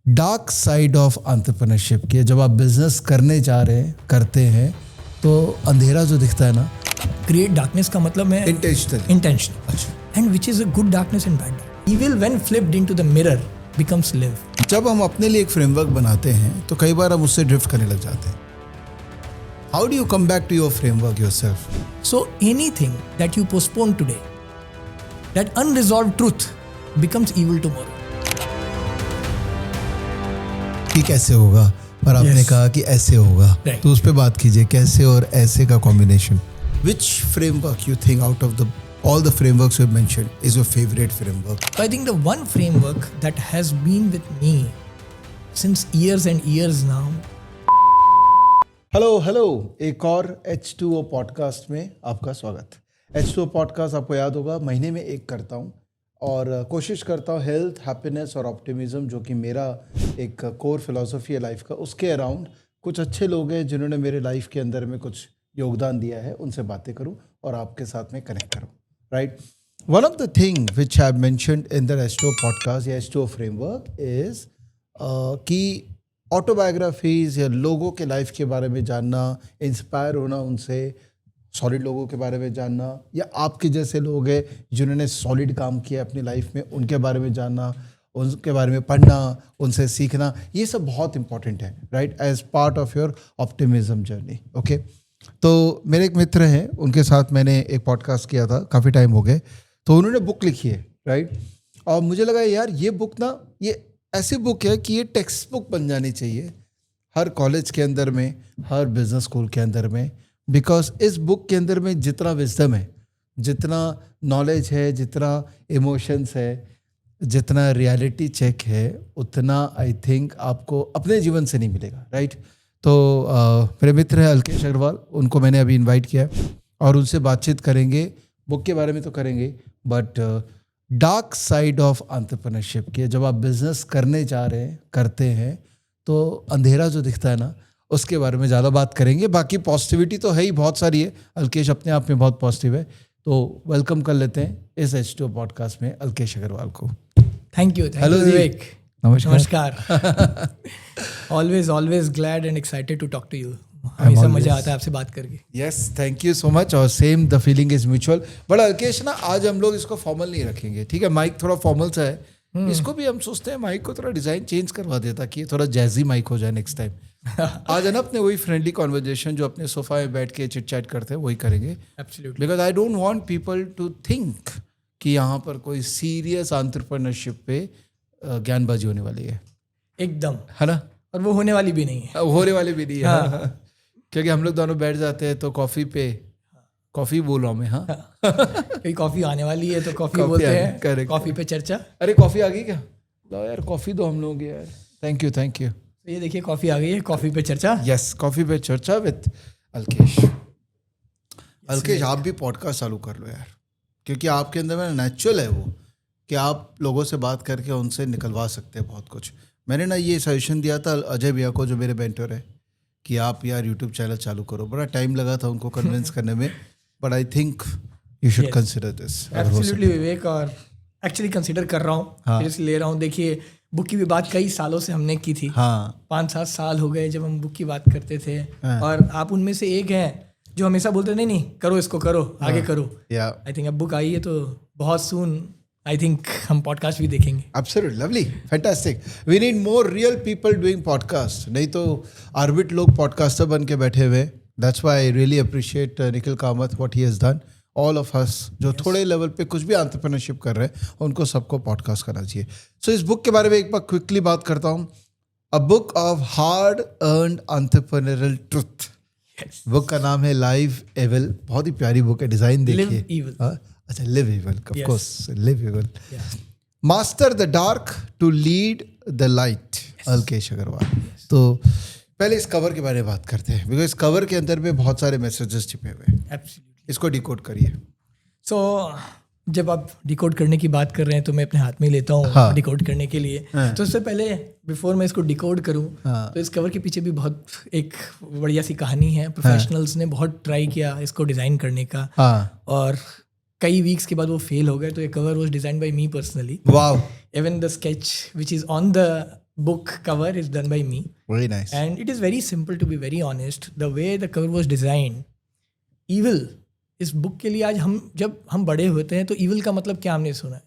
Dark side of entrepreneurship की, जब आप बिजनेस करते हैं तो अंधेरा जो दिखता है ना, क्रिएट डार्कनेस का मतलब है intentional and which is a good darkness in bad. Evil when flipped into the mirror becomes live. जब हम अपने लिए एक फ्रेमवर्क बनाते हैं तो कई बार हम उससे ड्रिफ्ट करने लग जाते हैं. How do you come back to your framework yourself? So anything that you postpone today, that unresolved truth becomes evil tomorrow. कि कैसे होगा, पर आपने कहा कि ऐसे होगा, तो उस पर बात कीजिए. कैसे और ऐसे का combination. Which framework you think out of all the frameworks you mentioned is your favorite framework? I think the one framework that has been with me since years and years now. Hello एक और H2O podcast में आपका स्वागत. H2O podcast आपको याद होगा महीने में एक करता हूँ और कोशिश करता हूँ हेल्थ, हैप्पीनेस और ऑप्टिमिज्म, जो कि मेरा एक कोर फिलॉसफी है लाइफ का, उसके अराउंड कुछ अच्छे लोग हैं जिन्होंने मेरे लाइफ के अंदर में कुछ योगदान दिया है, उनसे बातें करूं और आपके साथ में कनेक्ट करूं. Right. One of the thing which I have mentioned in the H2O podcast या H2O फ्रेमवर्क इज कि ऑटोबायोग्राफीज या लोगों के लाइफ के बारे में जानना, इंस्पायर होना उनसे, सॉलिड लोगों के बारे में जानना, या आपके जैसे लोग हैं जिन्होंने सॉलिड काम किया अपनी लाइफ में, उनके बारे में जानना, उनके बारे में पढ़ना, उनसे सीखना, ये सब बहुत इंपॉर्टेंट है. Right. As part of your optimism journey. Okay. तो मेरे एक मित्र हैं, उनके साथ मैंने एक पॉडकास्ट किया था, काफ़ी टाइम हो गए. तो उन्होंने बुक लिखी है. राइट. और मुझे लगा यार ये बुक ना, ये ऐसी बुक है कि ये टेक्स्ट बुक बन जानी चाहिए हर कॉलेज के अंदर में, हर बिजनेस स्कूल के अंदर में. बिकॉज इस बुक के अंदर में जितना विजडम है, जितना नॉलेज है, जितना इमोशंस है, जितना रियलिटी चेक है, उतना आई थिंक आपको अपने जीवन से नहीं मिलेगा. राइट. तो मेरे मित्र हैं अलकेश अग्रवाल, उनको मैंने अभी इनवाइट किया और उनसे बातचीत करेंगे. बुक के बारे में तो करेंगे, but dark side of entrepreneurship की, जब आप बिजनेस करते हैं तो अंधेरा जो दिखता है ना, उसके बारे में ज़्यादा बात करेंगे. बाकी पॉजिटिविटी तो है ही, बहुत सारी है. अलकेश अपने आप में बहुत पॉजिटिव है. तो वेलकम कर लेते हैं इस H2O पॉडकास्ट में अलकेश अग्रवाल को. Thank you. हेलो विवेक. नमस्कार. Always glad and excited to talk to you. हमेशा मजा आता है आपसे बात करके. Yes, thank you so much. और same, the feeling is mutual. बड़ा अलकेश ना, आज हम लोग इसको फॉर्मल नहीं रखेंगे. ठीक है, माइक थोड़ा फॉर्मल सा है. इसको भी हम सोचते हैं माइक को थोड़ा डिजाइन चेंज करवा देता कि ये थोड़ा जैजी माइक हो जाए नेक्स्ट टाइम. आज है ना अपने वही फ्रेंडली कॉन्वर्जेशन जो अपने सोफा में बैठ के चिट चैट करते हैं, वही करेंगे. Absolutely. Because I don't want people to think कि यहाँ पर कोई सीरियस एंटरप्रेन्योरशिप पे ज्ञानबाजी होने वाली है. एकदम, है ना. और वो होने वाली भी नहीं है. होने वाली भी नहीं है. हाँ. क्योंकि हम लोग दोनों बैठ जाते हैं तो कॉफी बोल रहा हूँ मैं. हाँ. कोई कॉफी आने वाली है तो कॉफी बोलते हैं. करेक्ट. कॉफी पे चर्चा. अरे कॉफी आ गई क्या? लो यार, कॉफी दो हम लोग यार. Thank you. ये देखिए कॉफी आ गई है. कॉफी पे चर्चा. यस, कॉफी पे चर्चा विद अलकेश. अलकेश, आप भी पॉडकास्ट चालू कर लो यार, क्योंकि आपके अंदर में नेचुरल है वो कि आप लोगों से बात करके उनसे निकलवा सकते हैं बहुत कुछ. मैंने ना ये सजेशन दिया था अजय भैया को, जो मेरे मेंटर है, कि आप यार यूट्यूब चैनल चालू करो. बड़ा टाइम लगा था उनको कन्विंस करने में, but I think you should consider this. Absolutely Vivek, और एक्चुअली कंसिडर कर रहा हूँ. हाँ. ले रहा हूँ. देखिए, बुक की भी बात कई सालों से हमने की थी. हाँ. 5-7 साल हो गए जब हम बुक की बात करते थे. हाँ. और आप उनमें से एक हैं जो हमेशा बोलते नहीं करो, इसको करो, आगे करो. आई थिंक अब बुक आई है तो बहुत सून आई थिंक हम पॉडकास्ट भी देखेंगे. Absolutely, lovely, fantastic. We need more real people doing podcast. नहीं तो आर्बिट लोग पॉडकास्टर बन के बैठे हुए. That's why I really appreciate Nikhil Kamath what he has done. All of us जो थोड़े लेवल पे कुछ भी एंटरप्रेन्योरशिप कर रहे हैं, उनको सबको पॉडकास्ट करना चाहिए. सो इस बुक के बारे में एक बार क्विकली बात करता हूँ. A book of hard earned entrepreneurial truth. Book का नाम है लाइव एविल. बहुत ही प्यारी बुक है. डिजाइन देखिए. अच्छा, live evil, of course, live evil. Master the dark to lead the light. Alkesh Agarwal. तो पहले इस कवर के बारे में बात करते हैं, बिकॉज इस कवर के अंदर में बहुत सारे मैसेजेस छिपे हुए हैं. इसको डिकोड करिए. सो जब आप डिकोड करने की बात कर रहे हैं तो मैं अपने हाथ में लेता हूँ डिकोड करने के लिए. तो उससे पहले बिफोर मैं इसको डिकोड करूँ, तो इस कवर के पीछे भी बहुत एक बढ़िया सी कहानी है. प्रोफेशनल्स ने बहुत ट्राई किया इसको डिज़ाइन करने का, और कई वीक्स के बाद वो फेल हो गए. तो ये cover was designed by me personally. Wow. Even the sketch which is on the book cover is done by me. Very nice. And it is very simple, to be very honest. The way the cover was designed, evil, इस book के लिए आज जब हम बड़े होते हैं तो evil का मतलब क्या हमने सुना है?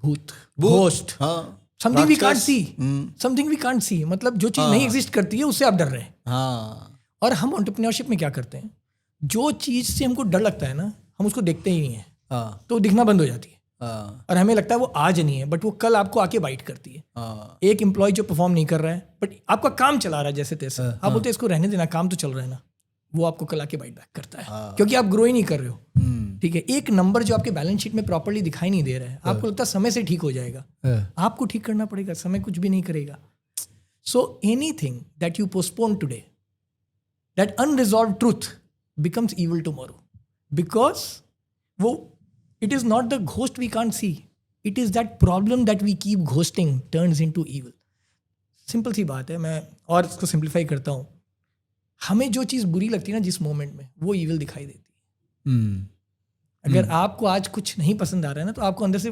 भूत, ghost, something we can't see, something we can't see, मतलब जो चीज़ नहीं एग्जिस्ट करती है उससे आप डर रहे हैं. और हम एंटरप्रेन्योरशिप में क्या करते हैं, जो चीज़ से हमको डर लगता है ना, हम उसको देखते ही नहीं है, तो दिखना बंद हो जाती है. और हमें लगता है वो आज नहीं है, बट वो कल आपको आके बाइट करती है. एक एम्प्लॉय जो परफॉर्म नहीं कर रहा है बट आपका काम चला रहा है जैसे तैसे, आप बोलते हैं इसको रहने देना, काम तो चल रहा है ना, वो आपको कल आके बाइट बैक करता है, क्योंकि आप ग्रो ही नहीं कर रहे हो. ठीक है, एक नंबर जो आपके बैलेंस शीट में प्रॉपर्ली दिखाई नहीं दे रहा है, आपको लगता है समय से ठीक हो जाएगा, आपको ठीक करना पड़ेगा, समय कुछ भी नहीं करेगा. So anything that you postpone today, that unresolve truth becomes evil tomorrow, because वो it is not the ghost we can't see, it is that problem that we keep ghosting turns into evil. Simple सी बात है, मैं और इसको simplify करता हूँ. हमें जो चीज़ बुरी लगती है ना जिस मोमेंट में, वो ईविल दिखाई देती है. अगर आपको आज कुछ नहीं पसंद आ रहा है ना, तो आपको अंदर से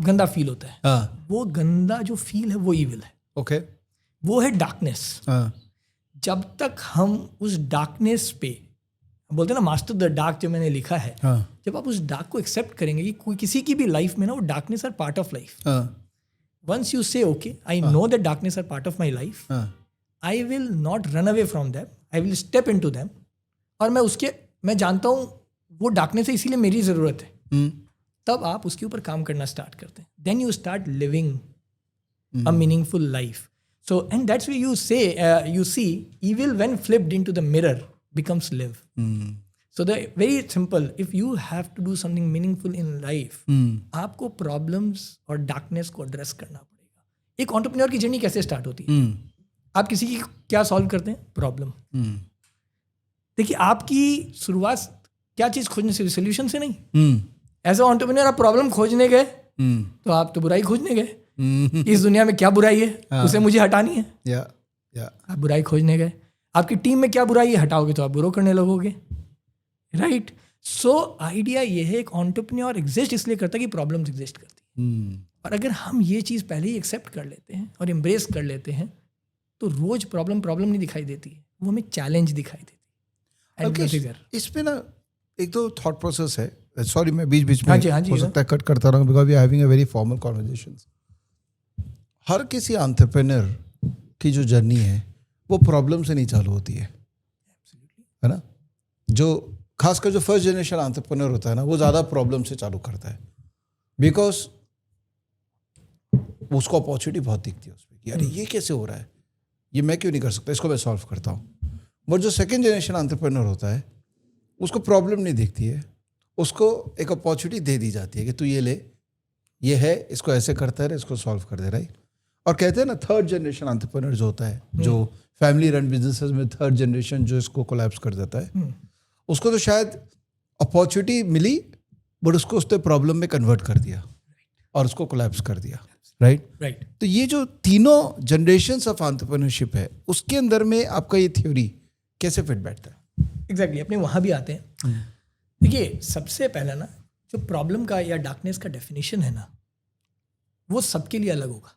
गंदा फील होता है. वो गंदा जो फील है वो ईविल है. ओके, वो है डार्कनेस. जब तक हम उस डार्कनेस पे बोलते हैं ना, मास्टर द डार्क जो मैंने लिखा है, जब आप उस डार्क को एक्सेप्ट करेंगे कि कोई किसी की भी लाइफ में ना वो darkness are part of life. Once you say okay, I know that darkness are part of my life, I will not run away from them, I will step into them. और मैं जानता हूँ वो darkness है, इसीलिए मेरी ज़रूरत है. तब आप उसके ऊपर काम करना स्टार्ट करते हैं. Then you start living a meaningful life. So and that's why you see evil when flipped into the mirror becomes live. So the very simple, if you have to do something meaningful in life, आपको problems और darkness को address करना पड़ेगा. एक entrepreneur की journey कैसे start होती है? आप किसी की क्या सॉल्व करते हैं? प्रॉब्लम. देखिए, आपकी शुरुआत क्या चीज़ खोजने से, सोल्यूशन से नहीं. एज अ एंटरप्रेन्योर आप प्रॉब्लम खोजने गए, तो आप तो बुराई खोजने गए. इस दुनिया में क्या बुराई है, उसे मुझे हटानी है. आप बुराई खोजने गए. आपकी टीम में क्या बुराई है, हटाओगे तो आप बुरा करने लगोगे. राइट. सो आइडिया ये है, एक एंटरप्रेन्योर एग्जिस्ट इसलिए करता है कि प्रॉब्लम्स एग्जिस्ट करती है. और अगर हम ये चीज़ पहले ही एक्सेप्ट कर लेते हैं और एम्ब्रेस कर लेते हैं, तो रोज प्रॉब्लम नहीं दिखाई देती है, वो हमें चैलेंज दिखाई देती है. इसमें ना एक तो थॉट प्रोसेस है. सॉरी, मैं बीच में हो सकता है कट करता रहूँ, because we are having a very formal conversations. हर किसी एंटरप्रेन्योर की जो जर्नी है वो प्रॉब्लम से नहीं चालू होती है ना. जो खासकर जो फर्स्ट जनरेशन एंटरप्रेन्योर होता है ना, वो ज़्यादा प्रॉब्लम से चालू करता है, बिकॉज उसको अपॉर्चुनिटी बहुत दिखती है उसमें कि अरे ये कैसे हो रहा है, ये मैं क्यों नहीं कर सकता, इसको मैं सॉल्व करता हूँ. बट जो सेकेंड जनरेशन एंटरप्रेन्योर होता है, उसको प्रॉब्लम नहीं दिखती है, उसको एक अपॉर्चुनिटी दे दी जाती है कि तू ये ले, ये है, इसको ऐसे करता है, इसको सॉल्व कर दे. राइट. और कहते हैं ना, थर्ड जनरेशन एंटरप्रेन्योर जो होता है, जो फैमिली रन बिजनेसेस में थर्ड जनरेशन जो इसको कोलैप्स कर देता है, उसको तो शायद अपॉर्चुनिटी मिली, बट उसको उसने प्रॉब्लम में कन्वर्ट कर दिया और उसको कोलैप्स कर दिया. राइट. तो ये जो तीनों जनरेशंस ऑफ एंटरप्रेन्योरशिप है, उसके अंदर में आपका ये थ्योरी कैसे फिट बैठता है? एग्जैक्टली, अपने वहाँ भी आते हैं. देखिए, सबसे पहला ना, जो प्रॉब्लम का या डार्कनेस का डेफिनेशन है ना, वो सबके लिए अलग होगा.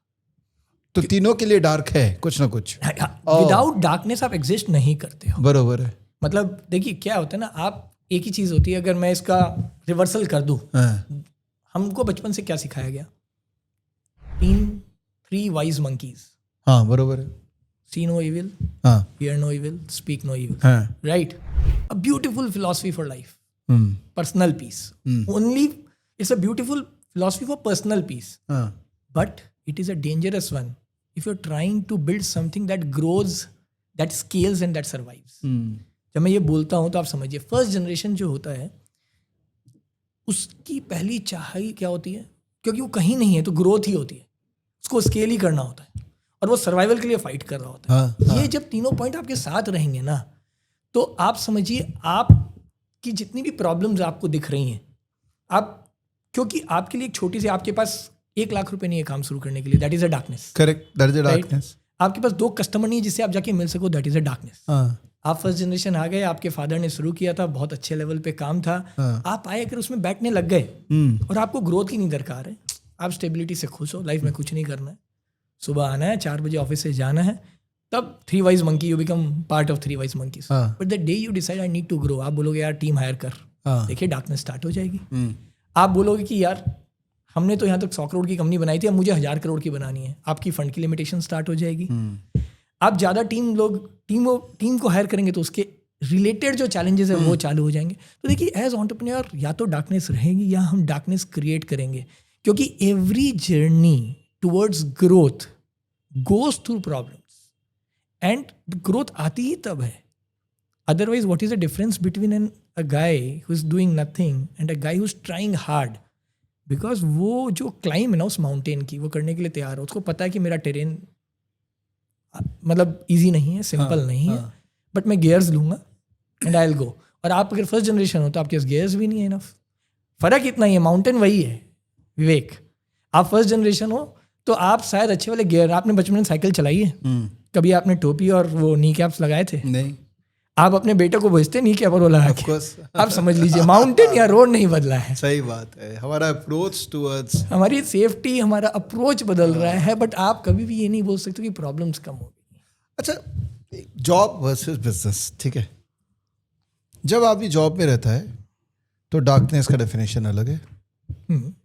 तो तीनों के लिए डार्क है कुछ ना कुछ. विदाउट डार्कनेस आप एग्जिस्ट नहीं करते हो. बरोबर है. मतलब देखिए क्या होता है ना, आप एक ही चीज़ होती है, अगर मैं इसका रिवर्सल कर दूं, हमको बचपन से क्या सिखाया गया? 3 वाइज मंकीज. हाँ, बरोबर है. See no evil, hear no evil, speak no evil. Right. A beautiful philosophy for life, personal peace. Only it's a beautiful philosophy for personal peace, but it is a dangerous one if you're trying to build something that grows, that scales and that survives. जब मैं ये बोलता हूँ तो आप समझिए, first generation जो होता है उसकी पहली चाह ही क्या होती है, क्योंकि वो कहीं नहीं है तो ग्रोथ ही होती है, उसको स्केल ही करना होता है और वो सर्वाइवल के लिए फाइट कर रहा होता है. ये जब तीनों पॉइंट आपके साथ रहेंगे ना, तो आप समझिए आपकी जितनी भी प्रॉब्लम्स आपको दिख रही हैं, आप, क्योंकि आपके लिए एक छोटी सी, आपके पास 1 लाख रुपए नहीं है काम शुरू करने के लिए, that is a darkness. Correct, that is a darkness. आपके पास 2 कस्टमर नहीं है जिससे आप जाके मिल सको, दैट इज अ डार्कनेस. आप फर्स्ट जनरेशन आ गए, आपके फादर ने शुरू किया था, बहुत अच्छे लेवल पे काम था, आप आए अगर उसमें बैठने लग गए और आपको ग्रोथ ही नहीं दरकार है, आप स्टेबिलिटी से खुश हो, लाइफ में कुछ नहीं करना है, सुबह आना है, 4 बजे ऑफिस से जाना है, तब 3 wise monkey, you become part of 3 wise monkeys. But the day you decide I need to grow, आप बोलोगे यार टीम हायर कर, देखिए डार्कनेस स्टार्ट हो जाएगी. आप बोलोगे कि यार हमने तो यहाँ तक 100 करोड़ की कंपनी बनाई थी, अब मुझे 1000 करोड़ की बनानी है, आपकी फंड की लिमिटेशन स्टार्ट हो जाएगी. आप ज़्यादा टीम को हायर करेंगे तो उसके रिलेटेड जो चैलेंजेस है वो चालू हो जाएंगे. तो देखिए एज एंटरप्रेन्योर या तो डार्कनेस रहेगी या हम डार्कनेस क्रिएट करेंगे, क्योंकि every journey towards growth goes through problems, and growth आती ही तब है. Otherwise what is the difference between a guy who is doing nothing and a guy who is trying hard? Because वो जो climb है ना उस माउंटेन की, वो करने के लिए तैयार है, उसको पता है कि मेरा टेरेन मतलब ईजी नहीं है, सिंपल नहीं है, बट मैं गियर्स लूँगा एंड आई विल गो. और आप अगर फर्स्ट जनरेशन हो तो आपके पास गियर्स भी नहीं है इनफ. फ़र्क इतना ही है, माउंटेन वही है विवेक. आप फर्स्ट जनरेशन हो तो आप शायद अच्छे वाले गियर, आपने बचपन में साइकिल चलाई है, कभी आपने टोपी और वो नी कैप्स लगाए थे? नहीं. आप अपने बेटे को भेजते नी कैप और वो लगा के, आप समझ लीजिए माउंटेन या रोड नहीं बदला है. सही बात है, हमारा अप्रोच टुवर्ड्स, हमारी सेफ्टी, हमारा अप्रोच बदल रहा है, बट आप कभी भी ये नहीं बोल सकते कि प्रॉब्लम्स कम हो. अच्छा, जॉब वर्सेस बिजनेस, ठीक है. जब आदमी जॉब में रहता है तो डार्कनेस का डेफिनेशन अलग है,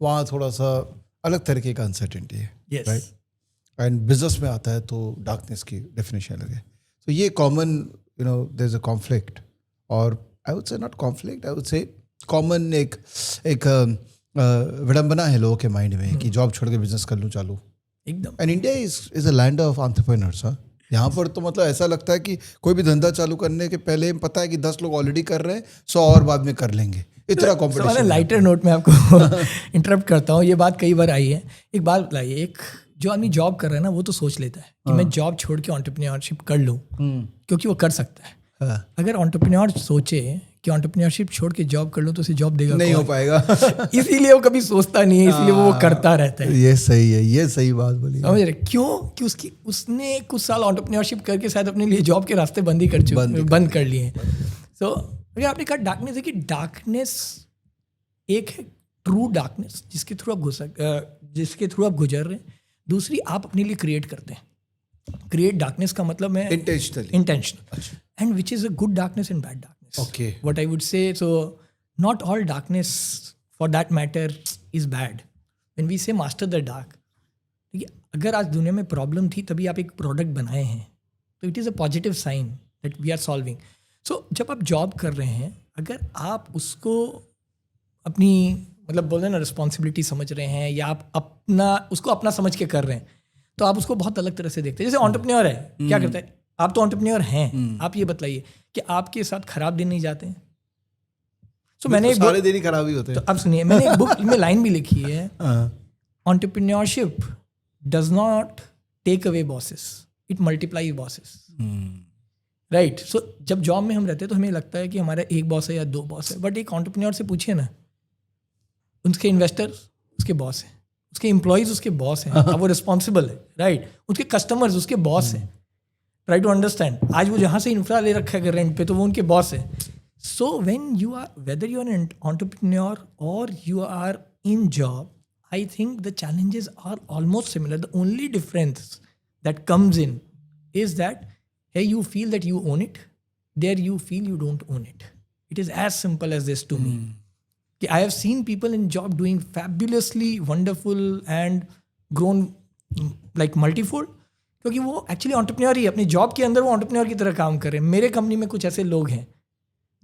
वहाँ थोड़ा सा अलग तरीके का अनसर्टेनिटी है, राइट. एंड बिजनेस में आता है तो डार्कनेस की डेफिनेशन अलग है. तो ये common, you know, there is a conflict, और I would say not conflict, I would say common एक विडंबना है लोगों के माइंड में कि जॉब छोड़ के बिजनेस कर लूँ चालू. एकदम. And India is a land of entrepreneurs. यहाँ पर तो मतलब ऐसा लगता है कि कोई भी धंधा चालू करने के पहले पता है कि 10 लोग ऑलरेडी कर रहे हैं, 100 और बाद में कर लेंगे, इतना कॉम्पिटिशन. लाइटर नोट में आपको इंटरप्ट करता हूँ, ये बात कई बार आई है. एक बात बताइए, एक जो आदमी जॉब कर रहा है ना वो तो सोच लेता है कि मैं जॉब छोड़ के एंटरप्रेन्योरशिप कर लूँ, क्योंकि वो कर सकता है. अगर एंटरप्रेन्योर सोचे कि एंटरप्रेन्योरशिप छोड़ के जॉब कर लूँ तो उसे जॉब देगा नहीं हो पाएगा. इसीलिए वो कभी सोचता नहीं है, इसीलिए वो करता रहता है. ये सही है, ये सही बात बोली. समझ रहे क्यों? कि उसने कुछ साल एंटरप्रेन्योरशिप करके शायद अपने लिए जॉब के रास्ते बंद कर लिए. सो अगर आपने कहा डार्कनेस है, कि डार्कनेस एक है ट्रू डार्कनेस जिसके थ्रू आप गुजर रहे हैं. दूसरी आप अपने लिए क्रिएट करते हैं. क्रिएट डार्कनेस का मतलब है intentional, and which is a good darkness and bad darkness. Okay. What I would say, so not all darkness for that matter is bad. When we say master the dark, देखिए अगर आज दुनिया में problem थी तभी आप एक product बनाए हैं, तो it is a positive sign that we are solving. So जब आप जॉब कर रहे हैं, अगर आप उसको अपनी मतलब बोल रहे हैं ना रिस्पॉन्सिबिलिटी समझ रहे हैं, या आप उसको अपना समझ के कर रहे हैं, तो आप उसको बहुत अलग तरह से देखते हैं. जैसे एंटरप्रेन्योर है, क्या करता है, आप तो एंटरप्रेन्योर हैं, आप ये बताइए कि आपके साथ खराब दिन नहीं जाते हैं? सो मैंने एक सारे दिन ही खराब ही होते हैं. तो अब सुनिए, मैंने एक बुक में लाइन भी लिखी है, entrepreneurship does not take away bosses, it multiply bosses. Right. So जब जॉब में हम रहते हैं तो हमें लगता है कि हमारा एक बॉस है या 2 बॉस है, बट एक एंटरप्रेन्योर से पूछिए ना, उसके इन्वेस्टर्स उसके बॉस हैं, उसके एम्प्लॉयज उसके बॉस हैं, अब वो रिस्पॉन्सिबल है. राइट. उसके कस्टमर्स उसके बॉस हैं. ट्राई टू अंडरस्टैंड, आज वो जहाँ से इंफ्रा ले रखा है रेंट पे, तो वो उनके बॉस है. So when you are, whether you are an entrepreneur or you are in job, I think the challenges are almost similar. The only difference that comes in is that here you feel that you own it, there you feel you don't own it. It is as simple as this to me. I have seen people in job doing fabulously wonderful and grown like multifold, क्योंकि वो actually entrepreneur ही अपनी job के अंदर वो entrepreneur की तरह काम कर रहे हैं. मेरे कंपनी में कुछ ऐसे लोग हैं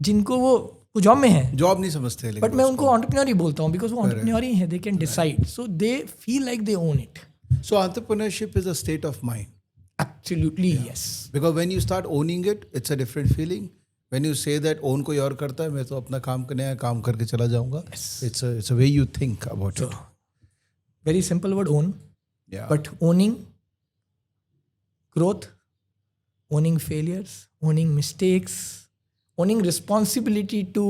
जिनको वो जॉब में हैं, जॉब नहीं समझते, बट मैं उनको एंटरप्रेन्योर ही बोलता हूँ, बिकॉज वो एंटरप्रेन्योर ही है, they can decide, so they feel like they own it. So entrepreneurship is a state of mind. Absolutely, yes. Because when you start owning it, it's a different feeling. When you say that own कोई और करता है, मैं तो अपना काम करने आया, काम करके चला जाऊंगा. Yes. It's a way you think about it. Very simple word, own. Yeah. But owning growth, owning failures, owning mistakes, owning responsibility to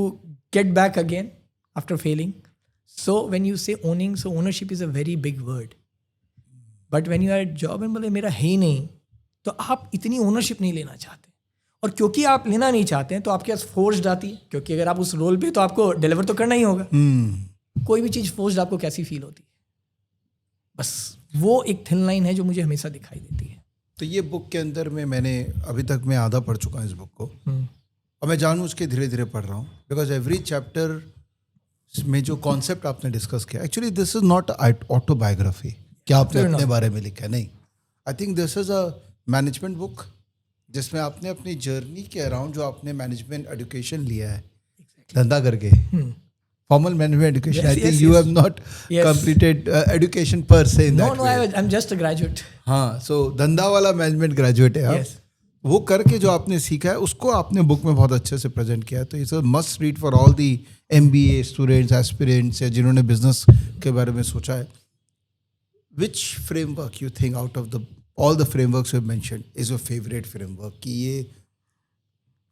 get back again after failing. So when you say owning, so ownership is a very big word. But when you are job and बोले मेरा है ही नहीं, तो आप इतनी ownership नहीं लेना चाहते. और क्योंकि आप लेना नहीं चाहते हैं तो आपके पास फोर्स्ड आती है, क्योंकि अगर आप उस रोल पे तो आपको डिलीवर तो करना ही होगा. कोई भी चीज़ फोर्स्ड आपको कैसी फील होती है? बस वो एक थिन लाइन है जो मुझे हमेशा दिखाई देती है। तो ये बुक के अंदर में मैंने अभी तक मैं आधा पढ़ चुका हूँ इस बुक को, और मैं जानबूझ के धीरे धीरे पढ़ रहा हूँ, बिकॉज एवरी चैप्टर में जो कॉन्सेप्ट आपने डिस्कस किया, actually this is not autobiography क्या आपने अपने बारे में लिखा है, नहीं। I think this is a management book जिसमें आपने अपनी जर्नी के अराउंड जो आपने मैनेजमेंट एजुकेशन लिया है धंधा करके, formal management education. Yes, I think yes, you yes. have not completed education per se in that way. No, I'm just a graduate. हाँ, so धंधा वाला मैनेजमेंट ग्रेजुएट है आप। Yes. वो करके जो आपने सीखा है उसको आपने बुक में बहुत अच्छे से प्रेजेंट किया है, तो it's a must read for all the MBA students, aspirants या जिन्होंने बिजनेस के बारे में सोचा है। Which framework you think out of the all the frameworks you mentioned is your favourite framework कि ये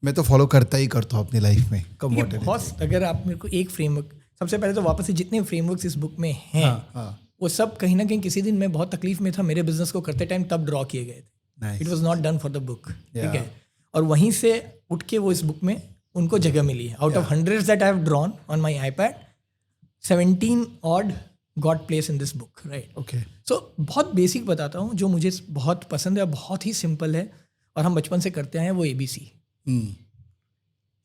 मैं तो फॉलो करता ही करता हूँ अपनी लाइफ में? बहुत, अगर आप मेरे को एक फ्रेमवर्क, सबसे पहले तो वापस से जितने फ्रेमवर्क्स इस बुक में हैं, वो सब कहीं ना कहीं किसी दिन मैं बहुत तकलीफ में था मेरे बिजनेस को करते टाइम, तब ड्रॉ किए गए थे। It was not done for the book, ठीक है। और वहीं से उठ के वो इस बुक में उनको जगह मिली है। Out of hundreds that I have drawn on my iPad, 17 odd got place in this book, right. Okay, so बहुत बेसिक बताता हूँ जो मुझे बहुत पसंद है, बहुत ही सिंपल है और हम बचपन से करते हैं, वो ABC।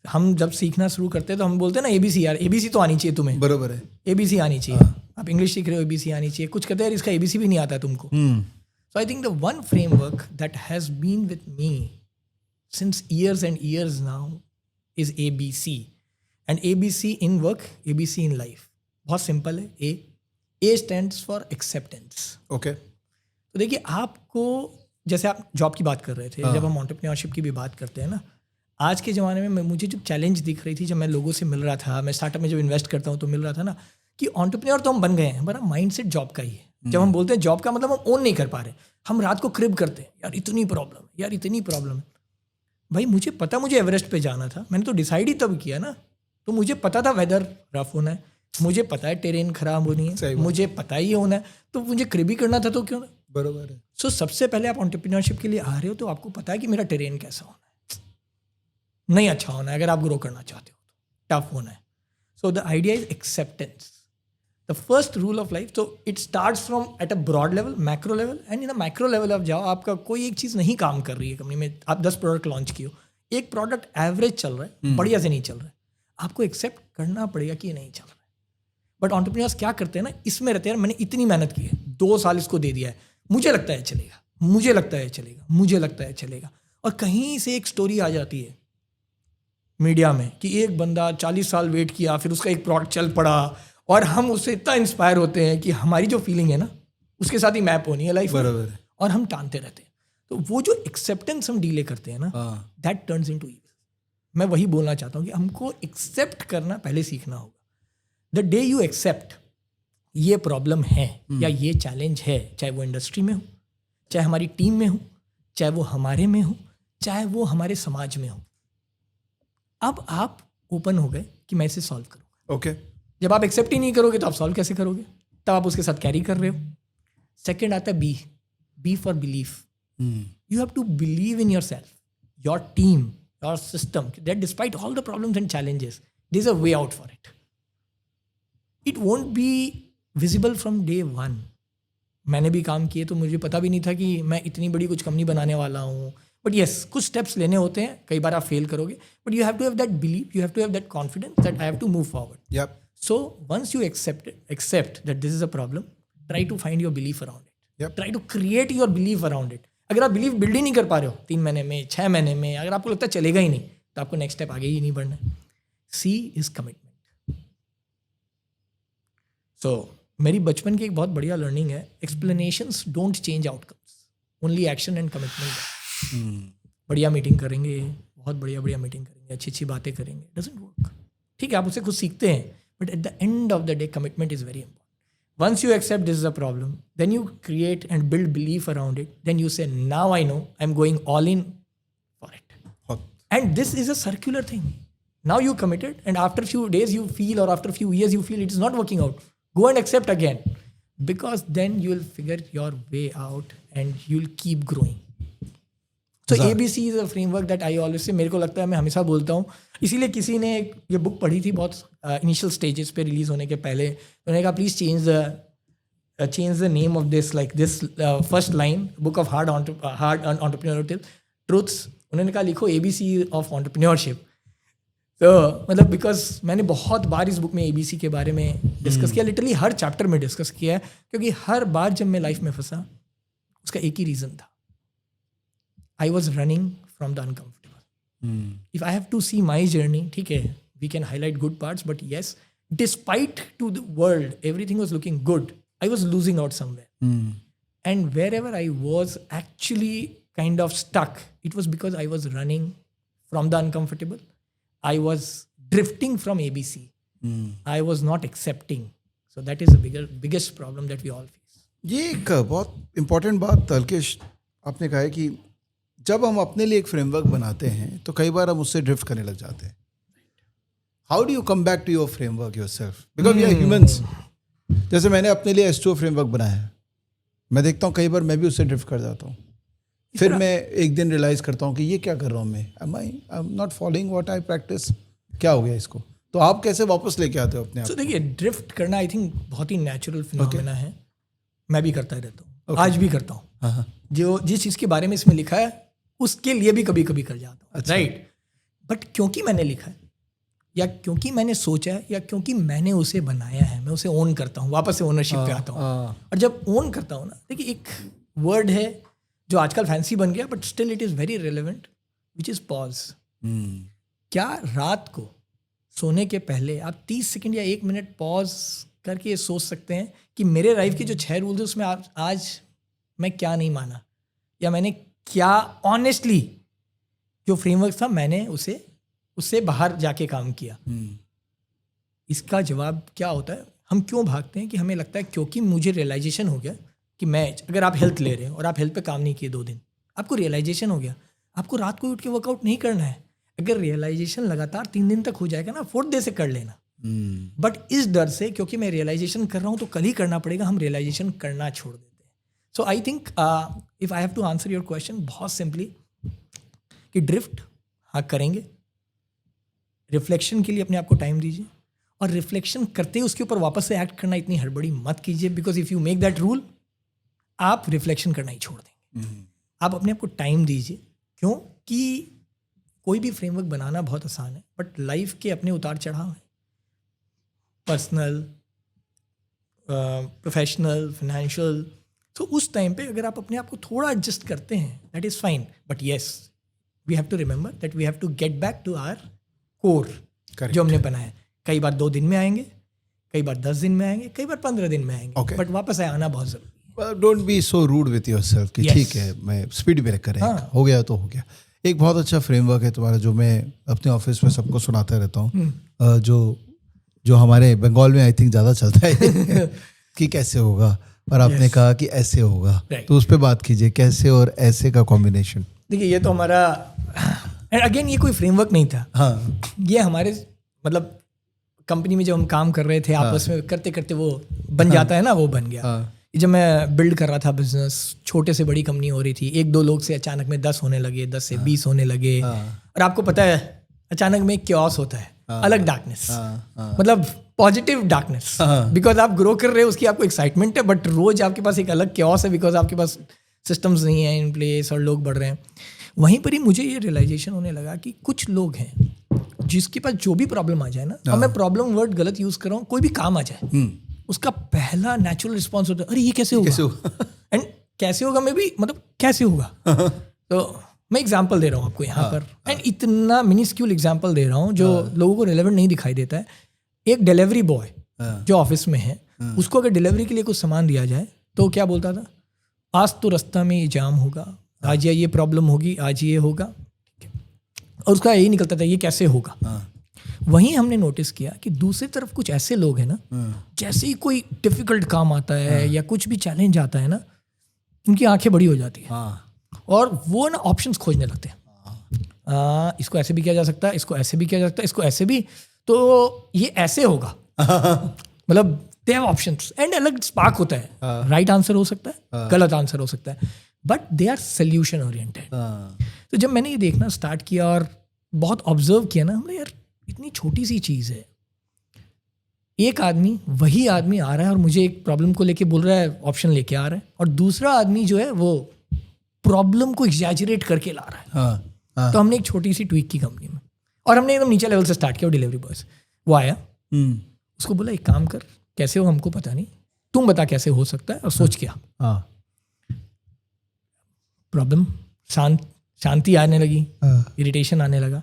हम जब सीखना शुरू करते हैं तो हम बोलते हैं ना ABC, यार ABC तो आनी चाहिए तुम्हें, बरोबर है, ABC आनी चाहिए। आप इंग्लिश सीख रहे हो, ABC आनी चाहिए। कुछ कहते हैं यार इसका ABC भी नहीं आता है तुमको। So I think the one framework that has been with me since years and years now is ABC, and ABC in work, ABC in life. बहुत सिंपल है। A stands for acceptance. Okay, तो देखिए, आपको जैसे आप job की बात कर रहे थे, जब हम एंटरप्रेन्योरशिप की भी बात करते हैं ना, आज के ज़माने में मुझे जो चैलेंज दिख रही थी, जब मैं लोगों से मिल रहा था, मैं स्टार्टअप में जब इन्वेस्ट करता हूँ तो मिल रहा था ना, कि एंटरप्रेन्योर तो हम बन गए हैं, हमारा माइंडसेट जॉब का ही है। जब हम बोलते हैं जॉब का मतलब हम ओन नहीं कर पा रहे, हम रात को क्रिब करते हैं, यार इतनी प्रॉब्लम है, यार इतनी प्रॉब्लम है। भाई मुझे पता, मुझे एवरेस्ट पे जाना था, मैंने तो डिसाइड ही तब किया ना, तो मुझे पता था वेदर रफ होना है, मुझे पता है टेरेन खराब होनी है, मुझे पता ही होना है, तो मुझे क्रिब ही करना था, तो क्यों ना। बरोबर है। सो सबसे पहले आप एंटरप्रेन्योरशिप के लिए आ रहे हो तो आपको पता है कि मेरा टेरेन कैसा होना है, नहीं अच्छा होना है। अगर आप ग्रो करना चाहते हो तो टफ होना है। सो the idea is acceptance, the first rule of life. तो it starts from at a broad level, macro level, and in a macro level आप जाओ, आपका कोई एक चीज़ नहीं काम कर रही है कंपनी में, आप 10 प्रोडक्ट लॉन्च किए हो, एक प्रोडक्ट एवरेज चल रहा है, बढ़िया से नहीं चल रहा है, आपको एक्सेप्ट करना पड़ेगा कि ये नहीं चल रहा है। बट एंटरप्रेन्योर्स क्या करते हैं ना, इसमें रहते हैं, मैंने इतनी मेहनत की है, 2 साल इसको दे दिया है, मुझे लगता है चलेगा, मुझे लगता है चलेगा, मुझे लगता है चलेगा। और कहीं से एक स्टोरी आ जाती है मीडिया में कि एक बंदा 40 साल वेट किया, फिर उसका एक प्रोडक्ट चल पड़ा, और हम उससे इतना इंस्पायर होते हैं कि हमारी जो फीलिंग है ना उसके साथ ही मैप होनी है लाइफ में, और हम टानते रहते हैं। तो वो जो एक्सेप्टेंस हम डीले करते हैं ना, दैट टर्न्स इनटू ईविल। मैं वही बोलना चाहता हूँ कि हमको एक्सेप्ट करना पहले सीखना होगा। द डे यू एक्सेप्ट ये प्रॉब्लम है या ये चैलेंज है, चाहे वो इंडस्ट्री में हो, चाहे हमारी टीम में हो, चाहे वो हमारे में हो, चाहे वो हमारे समाज में हो, अब आप ओपन हो गए कि मैं इसे सॉल्व करूँगा। ओके, जब आप एक्सेप्ट ही नहीं करोगे तो आप सॉल्व कैसे करोगे? तब आप उसके साथ कैरी कर रहे हो। सेकेंड आता है B for belief. You have to believe in your self, your team, your system, that despite all the problems and challenges there is a way out for it. It won't be visible from day one. मैंने भी काम किए तो मुझे पता भी नहीं था कि मैं इतनी बड़ी कुछ कंपनी बनाने वाला हूँ, बट येस कुछ स्टेप्स लेने होते हैं, कई बार आप फेल करोगे, but you have to have that believe, you have to have that confidence that I have to move forward. Yup. So once you accept that this is a problem, try to find your belief around it. Yep. Try to create your belief around it. अगर आप believe build ही नहीं कर पा रहे हो 3 महीने में, 6 महीने में, अगर आपको लगता है चलेगा ही नहीं, तो आपको नेक्स्ट स्टेप आगे ही नहीं बढ़ना है। C is commitment. So मेरी बचपन की एक बहुत बढ़िया लर्निंग है, explanations don't change outcomes, only action and commitment. बढ़िया मीटिंग करेंगे, बहुत बढ़िया मीटिंग करेंगे, अच्छी बातें करेंगे, doesn't work. ठीक है, आप उससे कुछ सीखते हैं, but at the end of the day, commitment is very important. Once you accept this is a problem, then you create and build belief around it. Then you say, now I know I'm going all in for it. And this is a circular thing. Now you committed, and after few days you feel, or after few years you feel it is not working out. Go and accept again, because then you will figure your way out and you'll keep growing. So ABC is a framework that I always say. मेरे को लगता है, मैं हमेशा बोलता हूँ, इसीलिए किसी ने ये बुक पढ़ी थी बहुत इनिशियल स्टेजेस पे रिलीज होने के पहले, उन्होंने कहा please change the change the name of this, like this first line, book of hard entrepreneurial truths. उन्होंने कहा लिखो ABC of entrepreneurship. तो मतलब बिकॉज मैंने बहुत बार इस बुक में ABC के बारे में डिस्कस किया, लिटरली हर चैप्टर में डिस्कस किया है, क्योंकि हर बार जब मैं लाइफ में फंसा उसका एक ही रीज़न था, I was running from the uncomfortable. If I have to see my journey, ठीक है, we can highlight good parts, but yes, despite to the world everything was looking good, I was losing out somewhere. And where ever I was actually kind of stuck, it was because I was running from the uncomfortable. I was drifting from ABC. I was not accepting. So that is the biggest problem that we all face. ये एक बहुत important बात अल्केश आपने कहा है कि जब हम अपने लिए एक फ्रेमवर्क बनाते हैं तो कई बार हम उससे ड्रिफ्ट करने लग जाते हैं. How do you come back to your framework yourself? Because we are humans. जैसे मैंने अपने लिए H2O फ्रेमवर्क बनाया है, मैं देखता हूँ कई बार मैं भी उससे ड्रिफ्ट कर जाता हूँ. फिर मैं एक दिन रियलाइज़ करता हूँ कि ये क्या कर रहा हूँ मैं, I am not following what I practice, क्या हो गया इसको. तो आप कैसे वापस लेके आते हो अपने आप? तो देखिए, ड्रिफ्ट करना आई थिंक बहुत ही नेचुरल फिनोमेना है. मैं भी करता रहता हूँ, आज भी करता हूँ. जो जिस चीज़ के बारे में इसमें लिखा है उसके लिए भी कभी कभी कर जाता हूँ, राइट. बट क्योंकि मैंने लिखा है, या क्योंकि मैंने सोचा है, या क्योंकि मैंने उसे बनाया है, मैं उसे ओन करता हूँ. वापस से ओनरशिप पे आता हूँ. और जब ओन करता हूँ ना, देखिए एक वर्ड है जो आजकल फैंसी बन गया, but still it is very relevant, which is pause. क्या रात को सोने के पहले आप 30 सेकंड या 1 मिनट पॉज करके ये सोच सकते हैं कि मेरे लाइफ के जो 6 रूल्स हैं उसमें आज मैं क्या नहीं माना, या मैंने क्या ऑनेस्टली जो फ्रेमवर्क था मैंने उससे बाहर जाके काम किया. इसका जवाब क्या होता है? हम क्यों भागते हैं कि हमें लगता है क्योंकि मुझे रियलाइजेशन हो गया कि मैं, अगर आप हेल्थ ले रहे हो और आप हेल्थ पे काम नहीं किए 2 दिन, आपको रियलाइजेशन हो गया, आपको रात को उठ के वर्कआउट नहीं करना है. अगर रियलाइजेशन लगातार 3 दिन तक हो जाएगा ना, 4th डे से कर लेना. बट इस डर से, क्योंकि मैं रियलाइजेशन कर रहा हूँ तो कल ही करना पड़ेगा, हम रियलाइजेशन करना छोड़ देते हैं. So I think if I have to answer your question बहुत सिंपली, कि ड्रिफ्ट हाँ करेंगे, रिफ्लेक्शन के लिए अपने आप को टाइम दीजिए, और रिफ्लेक्शन करते ही उसके ऊपर वापस से एक्ट करना इतनी हड़बड़ी मत कीजिए, because if you make that rule आप रिफ्लेक्शन करना ही छोड़ देंगे. आप अपने आप को टाइम दीजिए. क्यों? कि कोई भी फ्रेमवर्क बनाना बहुत आसान है, बट लाइफ के अपने उतार चढ़ाव हैं, पर्सनल, प्रोफेशनल, फाइनेंशियल. तो उस टाइम पे अगर आप अपने आप को थोड़ा एडजस्ट करते हैं, that is fine. But yes, we have to remember that we have to get back to our core जो हमने बनाया है. कई बार 2 दिन में आएंगे, कई बार 10 दिन में आएंगे, कई बार 15 दिन में आएंगे, बट वापस आना बहुत ज़रूरी. Don't be so rude with yourself कि ठीक है मैं स्पीड ब्रेक करें, हो गया तो हो गया. एक बहुत अच्छा फ्रेमवर्क है तुम्हारा जो मैं अपने ऑफिस में सबको सुनाता रहता हूँ, जो हमारे बंगाल में आई थिंक ज़्यादा चलता है कि कैसे होगा, और आपने कहा कि ऐसे होगा. तो उस पर बात कीजिए, कैसे और ऐसे का कॉम्बिनेशन. देखिए, ये तो हमारा, एंड अगेन ये कोई फ्रेमवर्क नहीं था. ये हमारे मतलब कंपनी में जब हम काम कर रहे थे, आपस में करते करते वो बन जाता है ना, वो बन गया. जब मैं बिल्ड कर रहा था बिजनेस, छोटे से बड़ी कंपनी हो रही थी, 1-2 लोग से अचानक में 10 होने लगे, 10 से 20 होने लगे. और आपको पता है अचानक में क्योस होता है, अलग डार्कनेस, मतलब पॉजिटिव डार्कनेस, बिकॉज आप ग्रो कर रहे हो, उसकी आपको एक्साइटमेंट है, बट रोज आपके पास एक अलग क्योस है, बिकॉज आपके पास सिस्टम्स नहीं है इन प्लेस और लोग बढ़ रहे हैं. वहीं पर ही मुझे ये रियलाइजेशन होने लगा कि कुछ लोग हैं जिसके पास जो भी प्रॉब्लम आ जाए ना, और मैं प्रॉब्लम वर्ड गलत यूज कर रहा हूँ, कोई भी काम आ जाए, उसका पहला नेचुरल रिस्पॉन्स होता है, अरे ये कैसे होगा. एंड कैसे होगा में भी मतलब कैसे होगा. तो मैं एग्जांपल दे रहा हूँ आपको यहाँ पर, एंड इतना मिनिस्क्यूल एग्जांपल दे रहा हूँ जो लोगों को रिलेवेंट नहीं दिखाई देता है. एक डिलीवरी बॉय जो ऑफिस में है, उसको अगर डिलीवरी के लिए कुछ सामान दिया जाए तो क्या बोलता था, आज तो रास्ता में ये जाम होगा, आज ये प्रॉब्लम होगी, आज ये होगा, और उसका यही निकलता था ये कैसे होगा. वहीं हमने नोटिस किया कि दूसरी तरफ कुछ ऐसे लोग हैं ना, जैसे ही कोई डिफिकल्ट काम आता है या कुछ भी चैलेंज आता है ना, उनकी आंखें बड़ी हो जाती है और वो ना ऑप्शंस खोजने लगते हैं. इसको ऐसे भी किया जा सकता है, इसको ऐसे भी किया जा सकता है, इसको ऐसे भी, तो ये ऐसे होगा. मतलब दे हैव ऑप्शंस एंड अलग स्पार्क होता है. राइट आंसर हो सकता है, गलत आंसर हो सकता है, but they are solution oriented. तो जब मैंने ये देखना स्टार्ट किया और बहुत ऑब्जर्व किया ना, हमने यार इतनी छोटी सी चीज़ है, एक आदमी, वही आदमी आ रहा है और मुझे एक प्रॉब्लम को लेके बोल रहा है, ऑप्शन लेके आ रहा है, और दूसरा आदमी जो है वो प्रॉब्लम को एग्जैजरेट करके ला रहा है। तो हमने एक छोटी सी ट्वीक की कंपनी में, और हमने एकदम नीचे लेवल से स्टार्ट किया। डिलीवरी बॉय से वो आया, उसको बोला एक काम कर, कैसे हो हमको पता नहीं, तुम बता कैसे हो सकता है और सोच क्या। प्रॉब्लम शांति आने लगी, इरिटेशन आने लगा,